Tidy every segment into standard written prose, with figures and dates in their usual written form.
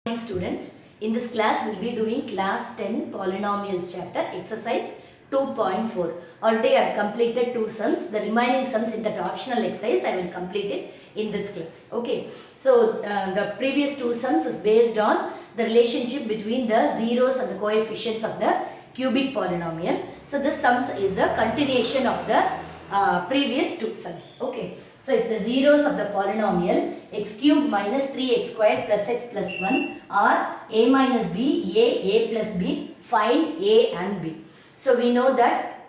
Morning students, in this class we will be doing class 10 polynomials chapter exercise 2.4. Already I have completed 2 sums. The remaining sums in that optional exercise I will complete it in this class. Okay. So the previous 2 sums is based on the relationship between the zeros and the coefficients of the cubic polynomial. So this sums is a continuation of the previous 2 sums. Okay. So if the zeros of the polynomial x cubed minus 3x squared plus x plus 1 are a minus b, a plus b, find a and b. So we know that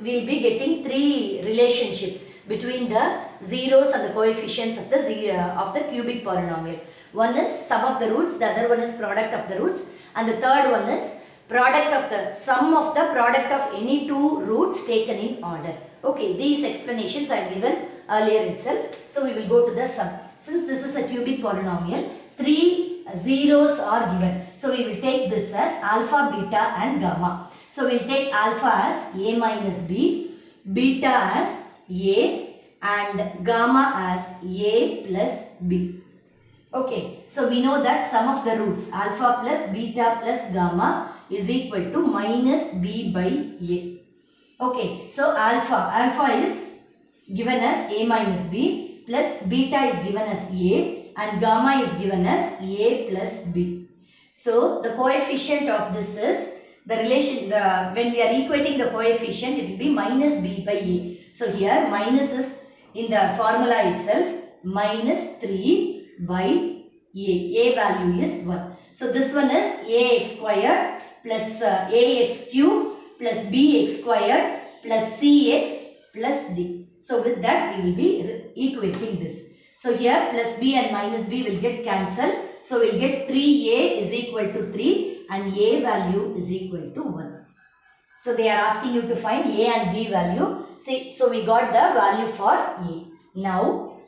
we will be getting 3 relationship between the zeros and the coefficients of the cubic polynomial. One is sum of the roots, the other one is product of the roots, and the third one is product of the sum of the product of any 2 roots taken in order. Okay, these explanations I have given earlier itself. So we will go to the sum. Since this is a cubic polynomial, 3 zeros are given. So we will take this as alpha, beta and gamma. So we will take alpha as a minus b, beta as a and gamma as a plus b. Okay, so we know that sum of the roots alpha plus beta plus gamma is equal to minus b by a. Okay, so alpha is given as a minus b plus beta is given as a and gamma is given as a plus b. So the coefficient of this is the relation, when we are equating the coefficient it will be minus b by a. So here minus is in the formula itself minus 3 by a value is 1. So this one is ax squared plus ax cube plus bx squared plus cx plus d. So with that we will be equating this. So here plus b and minus b will get cancelled. So we will get 3a is equal to 3 and a value is equal to 1. So they are asking you to find a and b value. See, so we got the value for a. Now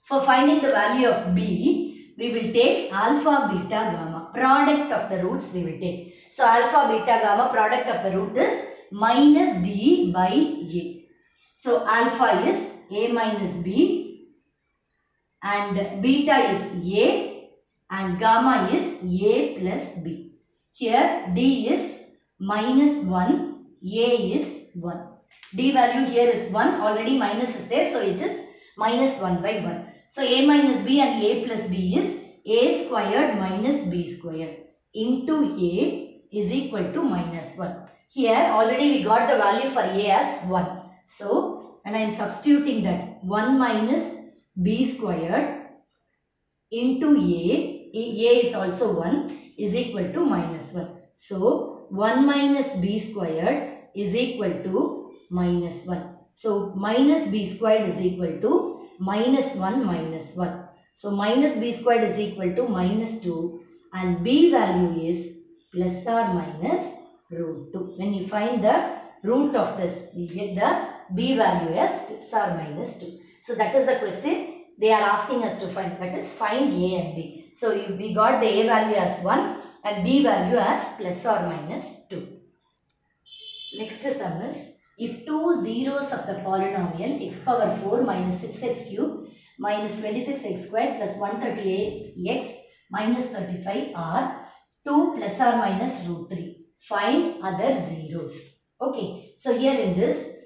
for finding the value of b, we will take alpha, beta, gamma. Product of the roots we will take. So alpha, beta, gamma product of the root is minus d by a. So alpha is a minus b and beta is a and gamma is a plus b. Here d is minus 1, a is 1. D value here is 1, already minus is there, so it is minus 1 by 1. So a minus b and a plus b is a squared minus b squared into a is equal to minus 1. Here already we got the value for a as 1. So when I am substituting that 1 minus b squared into a is also 1 is equal to minus 1. So 1 minus b squared is equal to minus 1. So minus b squared is equal to minus 1 minus 1. So minus b squared is equal to minus 2 and b value is plus or minus root 2. When you find the root of this, you get the b value as plus or minus 2. So that is the question they are asking us to find, that is find a and b. So we got the a value as 1 and b value as plus or minus 2. Next sum is, if 2 zeros of the polynomial x power 4 minus 6x cube minus 26x squared plus 138x minus 35 are 2 plus or minus root 3. Find other zeros. Okay, so here in this,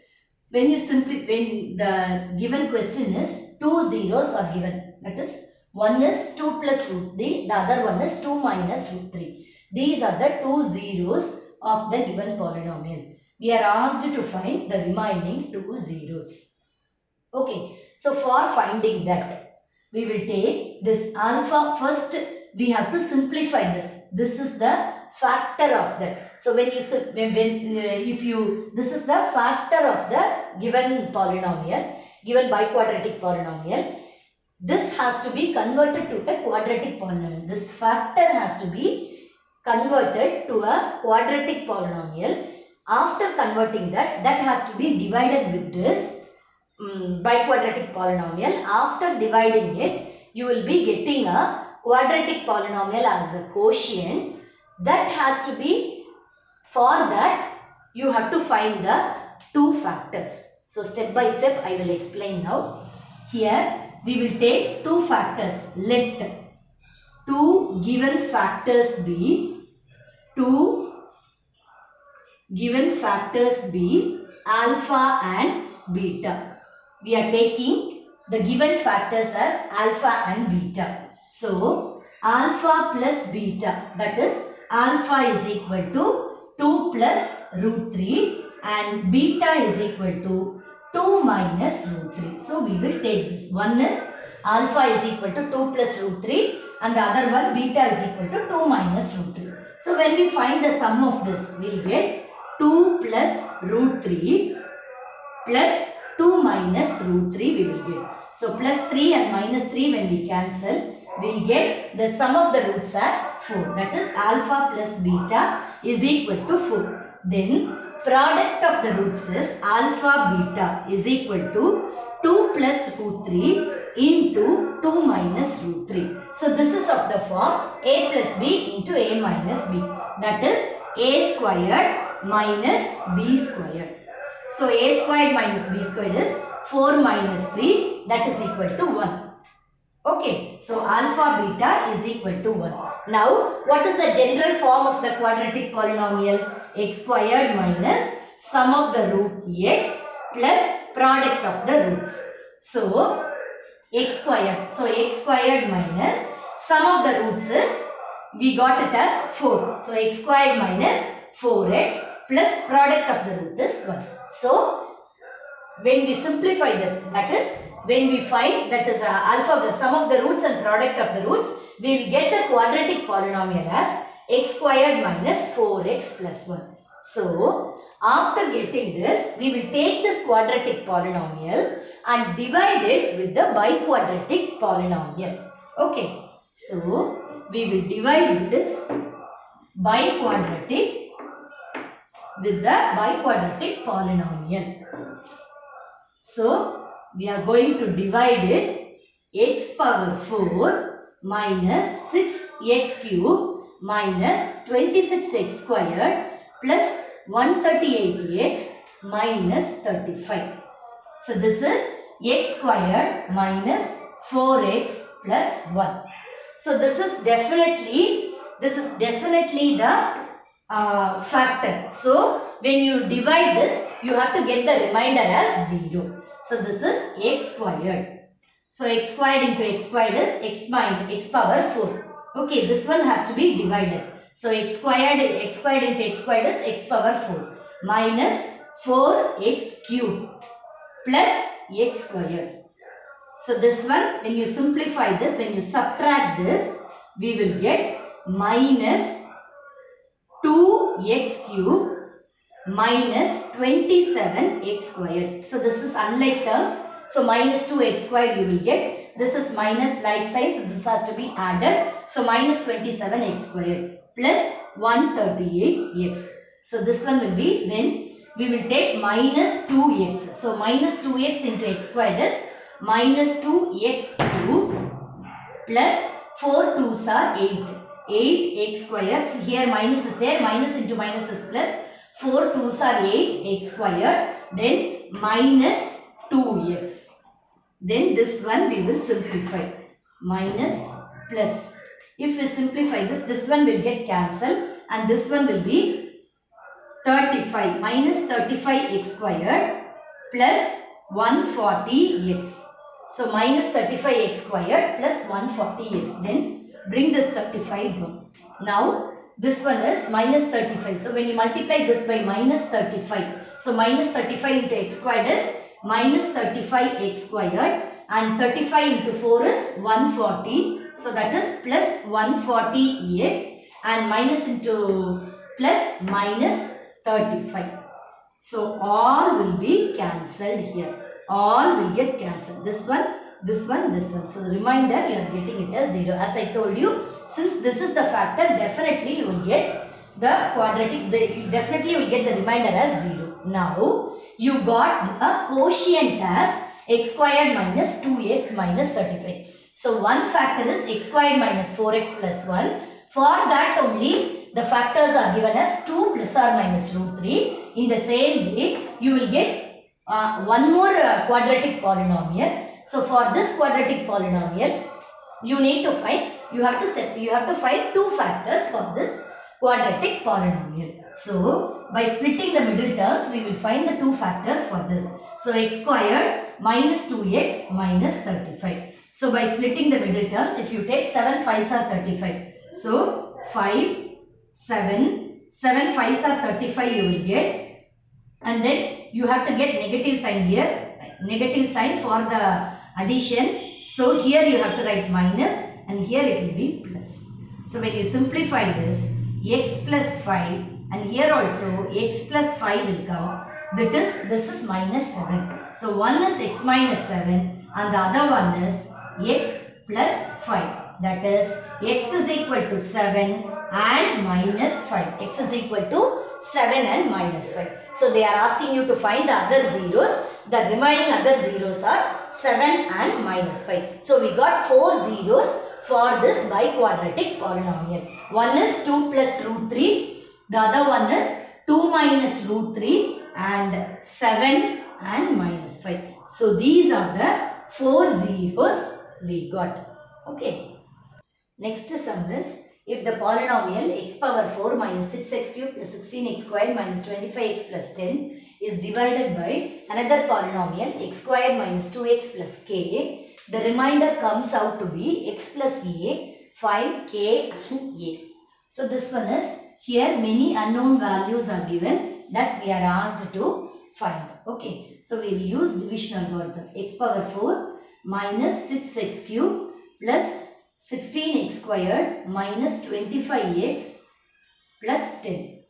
when the given question is 2 zeros are given, that is one is 2 plus root 3, the other one is 2 minus root 3. These are the 2 zeros of the given polynomial. We are asked to find the remaining 2 zeros. Okay, so for finding that, we will take this alpha. First we have to simplify this. This is the factor of that. So when you this is the factor of the given polynomial, given biquadratic polynomial. This has to be converted to a quadratic polynomial. This factor has to be converted to a quadratic polynomial. After converting that has to be divided with this biquadratic polynomial. After dividing it, you will be getting a quadratic polynomial as the quotient. That has to be, for that you have to find the 2 factors. So step by step I will explain now. Here we will take 2 factors. Let two given factors be alpha and beta. We are taking the given factors as alpha and beta. So, alpha plus beta, that is alpha is equal to 2 plus root 3 and beta is equal to 2 minus root 3. So, we will take this. One is alpha is equal to 2 plus root 3 and the other one beta is equal to 2 minus root 3. So, when we find the sum of this, we will get 2 plus root 3 plus 2 minus root 3 we will get. So, plus 3 and minus 3 when we cancel, we will get the sum of the roots as 4. That is alpha plus beta is equal to 4. Then, product of the roots is alpha beta is equal to 2 plus root 3 into 2 minus root 3. So, this is of the form a plus b into a minus b. That is a squared minus b squared. So, a squared minus b squared is 4 minus 3, that is equal to 1. Okay. So, alpha beta is equal to 1. Now, what is the general form of the quadratic polynomial? X squared minus sum of the root x plus product of the roots. So, x squared. So, x squared minus sum of the roots is, we got it as 4. So, x squared minus 4x plus product of the root is 1. So, when we simplify this, that is, when we find that is alpha, sum of the roots and product of the roots, we will get the quadratic polynomial as x squared minus 4x plus 1. So, after getting this, we will take this quadratic polynomial and divide it with the biquadratic polynomial. Okay. So, we will divide this biquadratic with the biquadratic polynomial. So, we are going to divide it x power 4 minus 6x cube minus 26x squared plus 138x minus 35. So, this is x squared minus 4x plus 1. So, this is definitely the factor. So, when you divide this, you have to get the remainder as 0. So, this is x squared. So, x squared into x squared is x power 4. Okay, this one has to be divided. So, x squared into x squared is x power 4 minus 4x cube plus x squared. So, this one, when you simplify this, when you subtract this, we will get minus 2x cube minus 27x squared. So, this is unlike terms. So, minus 2x squared you will get. This is minus like signs. This has to be added. So, minus 27x squared plus 138x. So, this one will be, then we will take minus 2x. So, minus 2x into x squared is minus 2x cube plus 4 2s are 8. 8x squared. So, here minus is there. Minus into minus is plus. 4 2s are 8x squared. Then minus 2x. Then this one we will simplify. Minus plus. If we simplify this one will get cancelled and this one will be 35. Minus 35x squared plus 140x. So, minus 35x squared plus 140x. Then bring this 35 down. Now, this one is minus 35. So, when you multiply this by minus 35. So, minus 35 into x squared is minus 35x squared and 35 into 4 is 140. So, that is plus 140x and minus into plus minus 35. So, all will be cancelled here. All will get cancelled. This one, this one, this one. So, the remainder you are getting it as 0. As I told you, since this is the factor, definitely you will get the quadratic, definitely you will get the remainder as 0. Now, you got the quotient as x squared minus 2x minus 35. So, one factor is x squared minus 4x plus 1. For that only, the factors are given as 2 plus or minus root 3. In the same way, you will get one more quadratic polynomial. So, for this quadratic polynomial, you need to find you have to find two factors for this quadratic polynomial. So by splitting the middle terms, we will find the two factors for this. So x squared minus 2x minus 35. So by splitting the middle terms, if you take 7 5s are 35. So 5, 7, 7 5s are 35 you will get. And then you have to get negative sign here. Negative sign for the addition. So here you have to write minus and here it will be plus. So when you simplify this, x plus 5 and here also x plus 5 will come. This is minus 7. So one is x minus 7 and the other one is x plus 5. That is x is equal to 7 and minus 5. X is equal to 7 and minus 5. So they are asking you to find the other zeros. The remaining other zeros are 7 and minus 5. So we got 4 zeros for this biquadratic polynomial. One is 2 plus root 3. The other one is 2 minus root 3 and 7 and minus 5. So these are the 4 zeros we got. Okay. Next sum is, if the polynomial x power 4 minus 6x cube plus 16x squared minus 25x plus 10 is divided by another polynomial x squared minus 2x plus k, the remainder comes out to be x plus a, find k and a. So this one is, here many unknown values are given that we are asked to find. Okay, so we will use division algorithm. X power 4 minus 6x cube plus 16x squared minus 25x plus 10.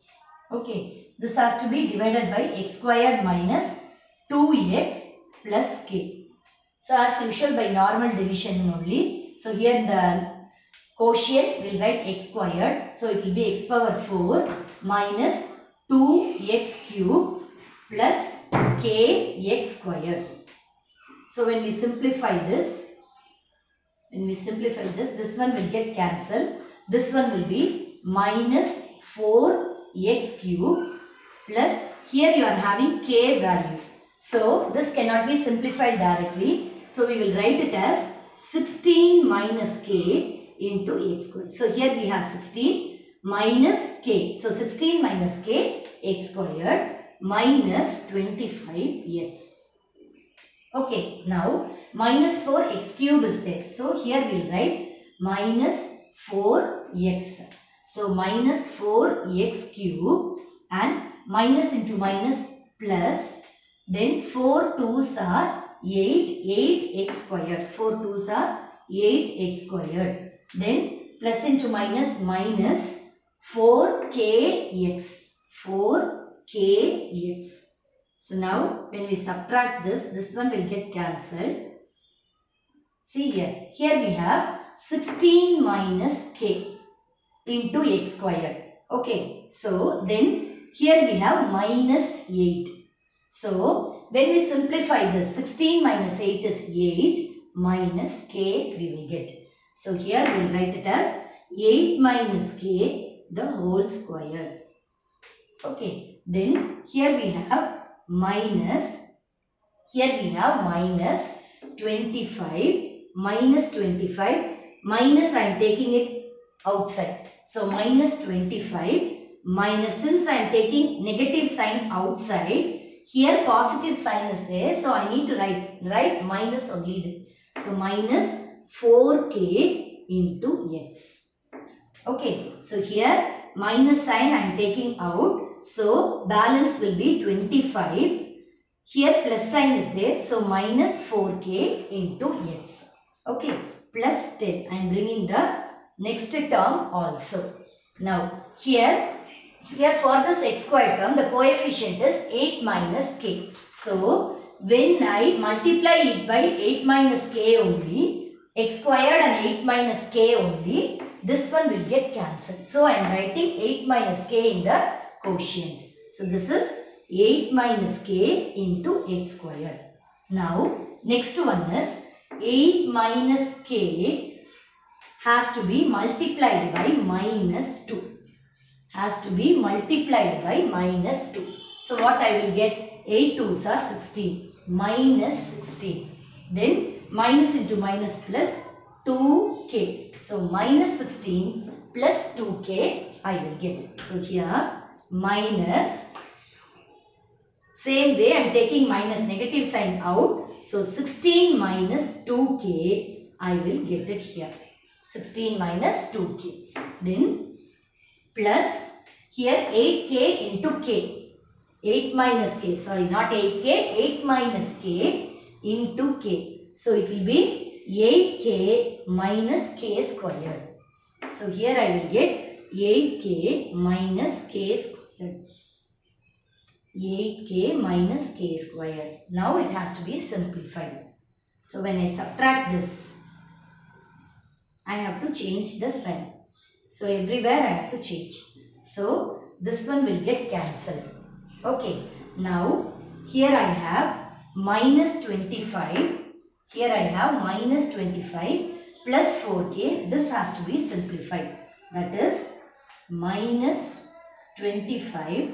Okay, this has to be divided by x squared minus 2x plus k. So as usual by normal division only. So here the quotient we will write x squared. So it will be x power 4 minus 2x cube plus kx squared. So when we simplify this, this one will get cancelled. This one will be minus 4x cube plus, here you are having k value. So this cannot be simplified directly. So we will write it as 16 minus k into x squared. So here we have 16 minus k. So 16 minus k x squared minus 25x. Okay, now minus 4x cube is there. So here we will write minus 4x. So minus 4x cube and minus into minus plus. Then 4 2s are 8, 8x squared. 4 2s are 8x squared. Then plus into minus minus 4kx. 4kx. So now when we subtract this one will get cancelled. See here. Here we have 16 minus k into x squared. Okay. So then here we have minus 8. So when we simplify this, 16 minus 8 is 8 minus k we will get. So here we will write it as 8 minus k the whole square. Okay. Then here we have minus 25 minus I am taking it outside. So minus 25 minus, since I am taking negative sign outside, here positive sign is there. So I need to write minus only there. So minus 4k into x. Okay. So here minus sign I am taking out. So balance will be 25. Here plus sign is there. So minus 4k into x. Okay. Plus 10. I am bringing the next term also. Now here for this x squared term, the coefficient is 8 minus k. So when I multiply it by 8 minus k only, x squared and 8 minus k only, this one will get cancelled. So I am writing 8 minus k in the quotient. So this is 8 minus k into x squared. Now next one is 8 minus k has to be multiplied by minus 2. Has to be multiplied by minus 2. So what I will get? 8 2s are 16. Minus 16. Then minus into minus plus 2k. So minus 16 plus 2k I will get. So here minus, same way I am taking minus, negative sign out. So 16 minus 2k I will get it here. 16 minus 2k. Then plus here 8k into k. 8 minus k, sorry, not 8k, 8 minus k into k. So it will be 8k minus k squared. So here I will get 8k minus k squared. 8k minus k squared. Now it has to be simplified. So when I subtract this, I have to change the sign. So everywhere I have to change. So this one will get cancelled. Okay. Now here I have minus 25. Here I have minus 25 plus 4k. This has to be simplified. That is minus 25.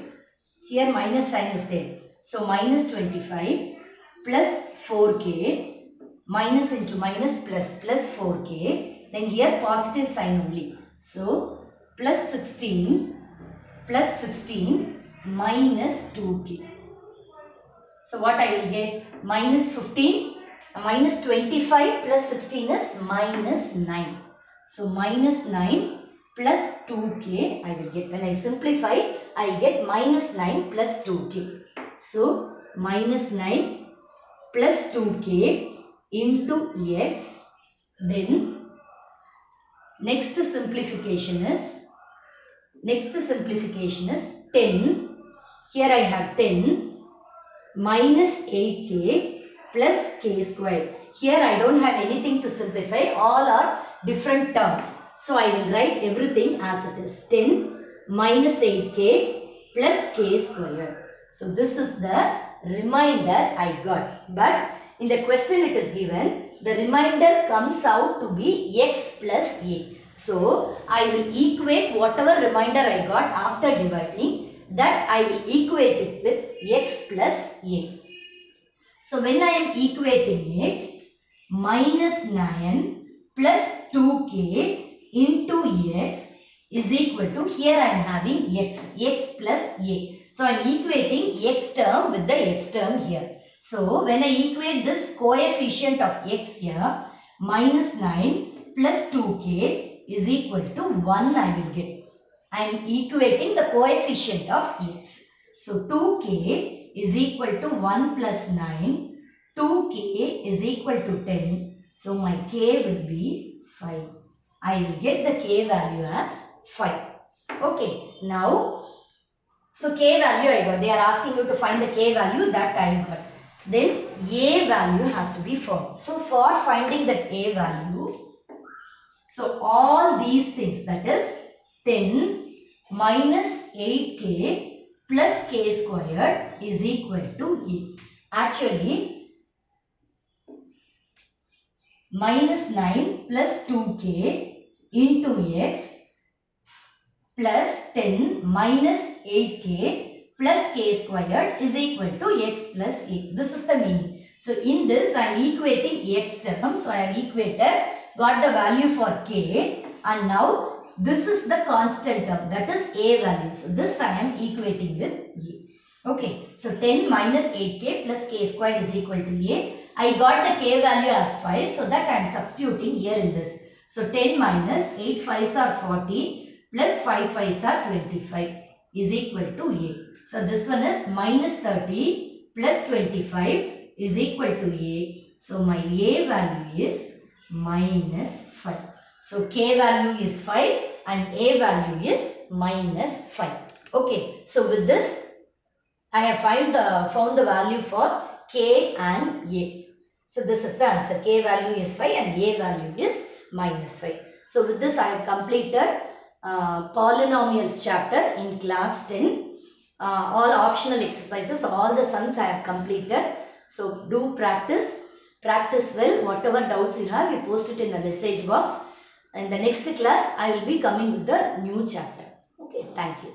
Here minus sign is there. So minus 25 plus 4k. Minus into minus plus 4k. Then here positive sign only. So plus 16 minus 2k. So what I will get? Minus 15. Minus 25 plus 16 is minus 9. So minus 9 plus 2k I will get. When I simplify, I get minus 9 plus 2k. So minus 9 plus 2k into x. Then next simplification is 10. Here I have 10 minus 8k plus k squared. Here I don't have anything to simplify. All are different terms. So I will write everything as it is. 10 minus 8k plus k squared. So this is the remainder I got. But in the question it is given, the remainder comes out to be x plus a. So I will equate whatever remainder I got after dividing, that I will equate it with x plus a. So when I am equating it, minus 9 plus 2k into x is equal to, here I am having x plus a. So I am equating x term with the x term here. So when I equate this coefficient of x here, minus 9 plus 2k is equal to 1 I will get. I am equating the coefficient of x. So 2k is equal to 1 plus 9. 2k is equal to 10. So my k will be 5. I will get the k value as 5. Okay. Now, so k value I got. They are asking you to find the k value, that I got. Then a value has to be found. So for finding that a value, so all these things, that is 10 minus 8k plus k squared is equal to a. Actually, minus 9 plus 2k into x plus 10 minus 8k plus k squared is equal to x plus a. This is the meaning. So in this I am equating x term. So I have equated, got the value for k, and now this is the constant term, that is a value. So this I am equating with a. Okay. So 10 minus 8k plus k squared is equal to a. I got the k value as 5. So that I am substituting here in this. So 10 minus 8 5s are 40 plus 5 5s are 25 is equal to a. So this one is minus 30 plus 25 is equal to a. So my a value is minus 5. So k value is 5 and a value is minus 5. Okay. So with this, I have found the value for k and a. So this is the answer. K value is 5 and a value is minus 5. So with this I have completed polynomials chapter in class 10. All optional exercises, all the sums I have completed. So do practice well. Whatever doubts you have, you post it in the message box. In the next class, I will be coming with the new chapter. Okay, thank you.